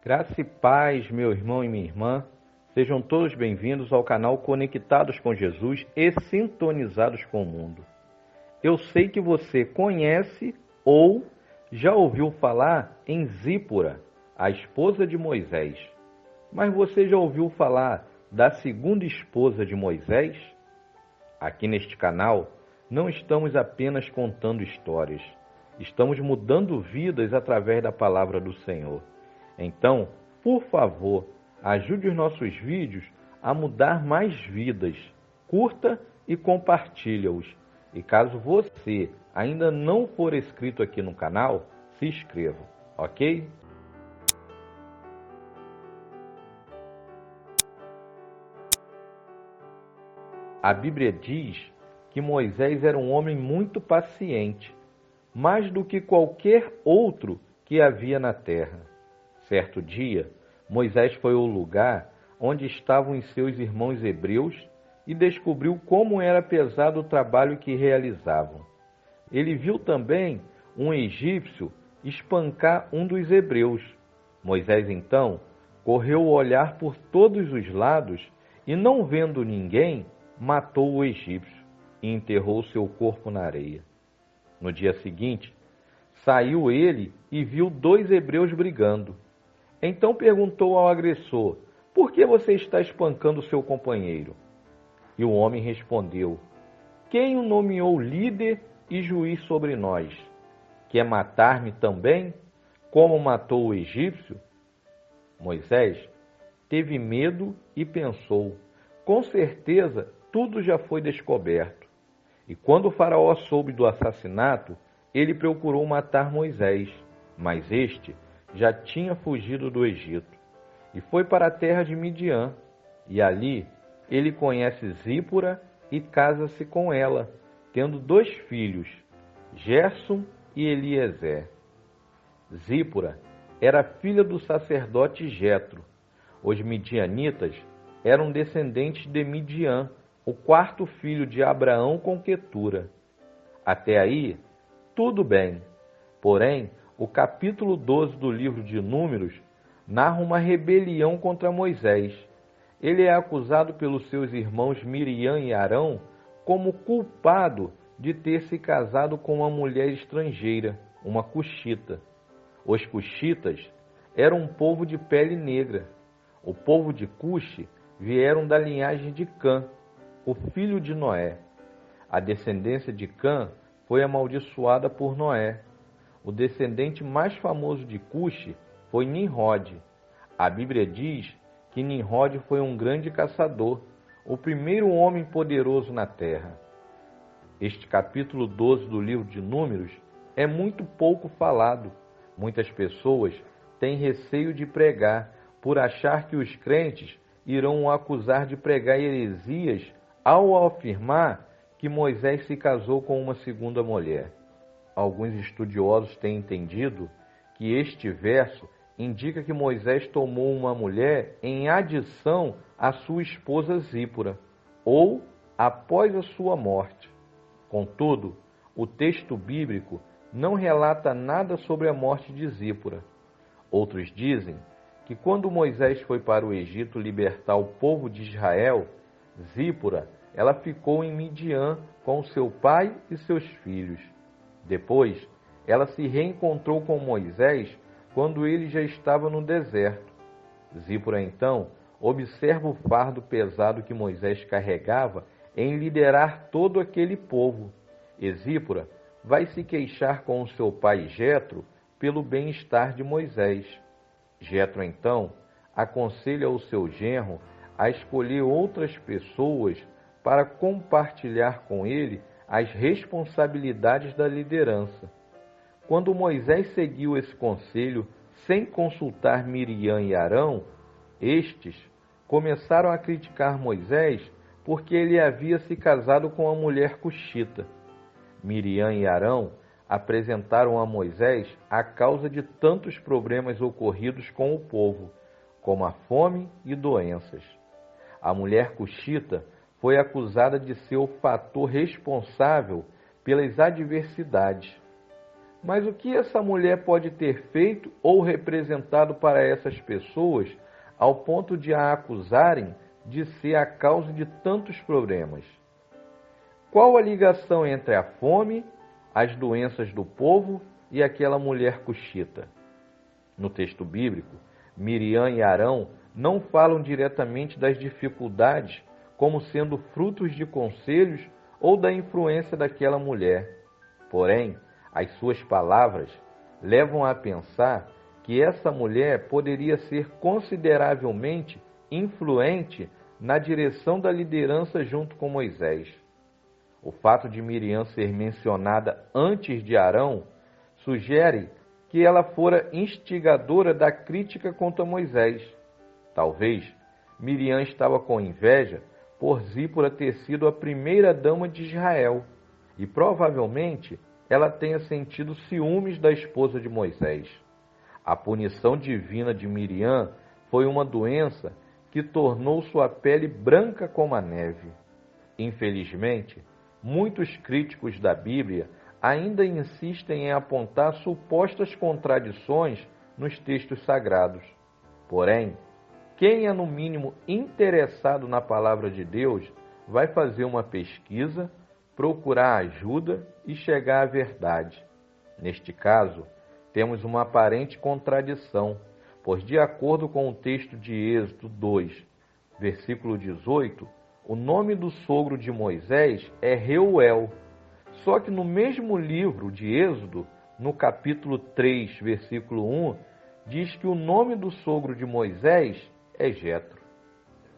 Graça e paz, meu irmão e minha irmã, sejam todos bem-vindos ao canal Conectados com Jesus e Sintonizados com o Mundo. Eu sei que você conhece ou já ouviu falar em Zípora, a esposa de Moisés. Mas você já ouviu falar da segunda esposa de Moisés? Aqui neste canal, não estamos apenas contando histórias, estamos mudando vidas através da palavra do Senhor. Então, por favor, ajude os nossos vídeos a mudar mais vidas. Curta e compartilha-os. E caso você ainda não for inscrito aqui no canal, se inscreva, ok? A Bíblia diz que Moisés era um homem muito paciente, mais do que qualquer outro que havia na terra. Certo dia, Moisés foi ao lugar onde estavam os seus irmãos hebreus e descobriu como era pesado o trabalho que realizavam. Ele viu também um egípcio espancar um dos hebreus. Moisés, então, correu o olhar por todos os lados e, não vendo ninguém, matou o egípcio e enterrou seu corpo na areia. No dia seguinte, saiu ele e viu dois hebreus brigando. Então perguntou ao agressor: por que você está espancando seu companheiro? E o homem respondeu: quem o nomeou líder e juiz sobre nós? Quer matar-me também, como matou o egípcio? Moisés teve medo e pensou: com certeza tudo já foi descoberto. E quando o faraó soube do assassinato, ele procurou matar Moisés, mas este já tinha fugido do Egito e foi para a terra de Midian, e ali ele conhece Zípora e casa-se com ela, tendo dois filhos, Gersom e Eliezer. Zípora era filha do sacerdote Jetro. Os midianitas eram descendentes de Midian, o quarto filho de Abraão com Quetura. Até aí, tudo bem. Porém, o capítulo 12 do livro de Números narra uma rebelião contra Moisés. Ele é acusado pelos seus irmãos Miriam e Arão como culpado de ter se casado com uma mulher estrangeira, uma cuxita. Os cuxitas eram um povo de pele negra. O povo de Cuxi vieram da linhagem de Cã, o filho de Noé. A descendência de Cã foi amaldiçoada por Noé. O descendente mais famoso de Cuxi foi Nimrod. A Bíblia diz que Nimrod foi um grande caçador, o primeiro homem poderoso na terra. Este capítulo 12 do livro de Números é muito pouco falado. Muitas pessoas têm receio de pregar, por achar que os crentes irão o acusar de pregar heresias ao afirmar que Moisés se casou com uma segunda mulher. Alguns estudiosos têm entendido que este verso indica que Moisés tomou uma mulher em adição à sua esposa Zípora, ou após a sua morte. Contudo, o texto bíblico não relata nada sobre a morte de Zípora. Outros dizem que quando Moisés foi para o Egito libertar o povo de Israel, Zípora, ela ficou em Midian com seu pai e seus filhos. Depois, ela se reencontrou com Moisés quando ele já estava no deserto. Zípora, então, observa o fardo pesado que Moisés carregava em liderar todo aquele povo. E Zípora vai se queixar com o seu pai Jetro pelo bem-estar de Moisés. Jetro, então, aconselha o seu genro a escolher outras pessoas para compartilhar com ele as responsabilidades da liderança. Quando Moisés seguiu esse conselho sem consultar Miriam e Arão, estes começaram a criticar Moisés porque ele havia se casado com uma mulher cuxita. Miriam e Arão apresentaram a Moisés a causa de tantos problemas ocorridos com o povo, como a fome e doenças. A mulher cuxita foi acusada de ser o fator responsável pelas adversidades. Mas o que essa mulher pode ter feito ou representado para essas pessoas ao ponto de a acusarem de ser a causa de tantos problemas? Qual a ligação entre a fome, as doenças do povo e aquela mulher cuxita? No texto bíblico, Miriam e Arão não falam diretamente das dificuldades como sendo frutos de conselhos ou da influência daquela mulher. Porém, as suas palavras levam a pensar que essa mulher poderia ser consideravelmente influente na direção da liderança junto com Moisés. O fato de Miriam ser mencionada antes de Arão sugere que ela fora instigadora da crítica contra Moisés. Talvez Miriam estava com inveja por Zípora ter sido a primeira dama de Israel e provavelmente ela tenha sentido ciúmes da esposa de Moisés. A punição divina de Miriam foi uma doença que tornou sua pele branca como a neve. Infelizmente, muitos críticos da Bíblia ainda insistem em apontar supostas contradições nos textos sagrados. Porém, quem é no mínimo interessado na palavra de Deus vai fazer uma pesquisa, procurar ajuda e chegar à verdade. Neste caso, temos uma aparente contradição, pois de acordo com o texto de Êxodo 2, versículo 18, o nome do sogro de Moisés é Reuel. Só que no mesmo livro de Êxodo, no capítulo 3, versículo 1, diz que o nome do sogro de Moisés é Jetro.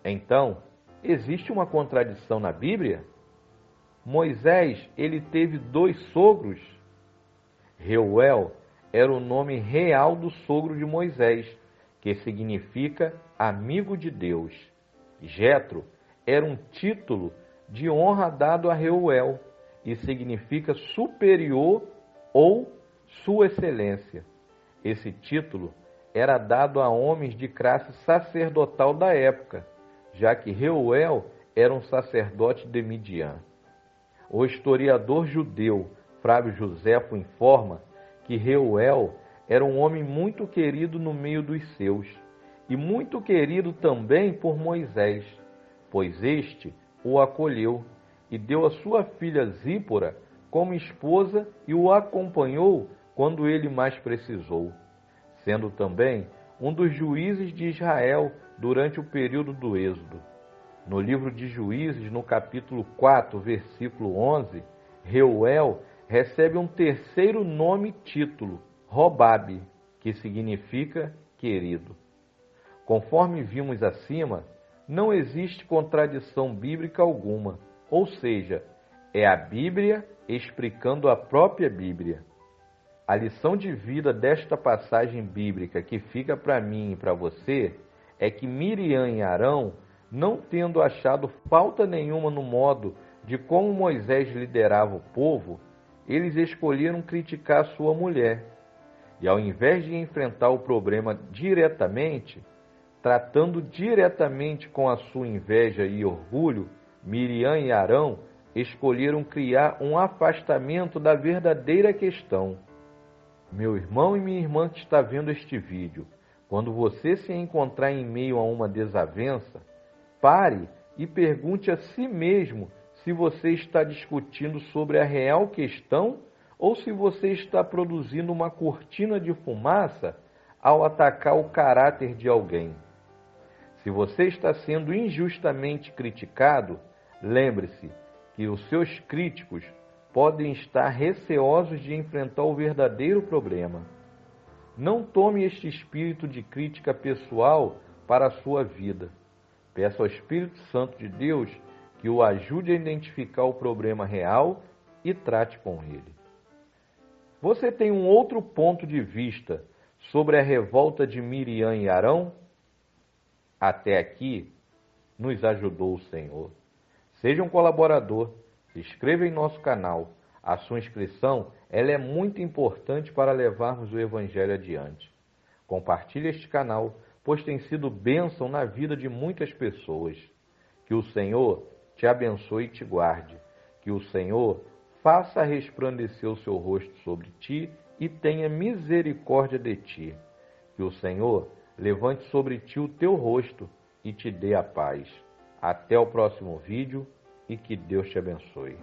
Então, existe uma contradição na Bíblia? Moisés, ele teve 2 sogros? Reuel era o nome real do sogro de Moisés, que significa amigo de Deus. Jetro era um título de honra dado a Reuel e significa superior ou sua excelência. Esse título era dado a homens de classe sacerdotal da época, já que Reuel era um sacerdote de Midian. O historiador judeu Flávio Joséfo informa que Reuel era um homem muito querido no meio dos seus, e muito querido também por Moisés, pois este o acolheu e deu a sua filha Zípora como esposa e o acompanhou quando ele mais precisou, sendo também um dos juízes de Israel durante o período do Êxodo. No livro de Juízes, no capítulo 4, versículo 11, Reuel recebe um terceiro nome e título, Robabe, que significa querido. Conforme vimos acima, não existe contradição bíblica alguma, ou seja, é a Bíblia explicando a própria Bíblia. A lição de vida desta passagem bíblica que fica para mim e para você é que Miriam e Arão, não tendo achado falta nenhuma no modo de como Moisés liderava o povo, eles escolheram criticar sua mulher. E ao invés de enfrentar o problema diretamente, tratando diretamente com a sua inveja e orgulho, Miriam e Arão escolheram criar um afastamento da verdadeira questão. Meu irmão e minha irmã que está vendo este vídeo, quando você se encontrar em meio a uma desavença, pare e pergunte a si mesmo se você está discutindo sobre a real questão ou se você está produzindo uma cortina de fumaça ao atacar o caráter de alguém. Se você está sendo injustamente criticado, lembre-se que os seus críticos podem estar receosos de enfrentar o verdadeiro problema. Não tome este espírito de crítica pessoal para a sua vida. Peça ao Espírito Santo de Deus que o ajude a identificar o problema real e trate com ele. Você tem um outro ponto de vista sobre a revolta de Miriam e Arão? Até aqui, nos ajudou o Senhor. Seja um colaborador, se inscreva em nosso canal. A sua inscrição ela é muito importante para levarmos o Evangelho adiante. Compartilhe este canal, pois tem sido bênção na vida de muitas pessoas. Que o Senhor te abençoe e te guarde. Que o Senhor faça resplandecer o seu rosto sobre ti e tenha misericórdia de ti. Que o Senhor levante sobre ti o teu rosto e te dê a paz. Até o próximo vídeo e que Deus te abençoe.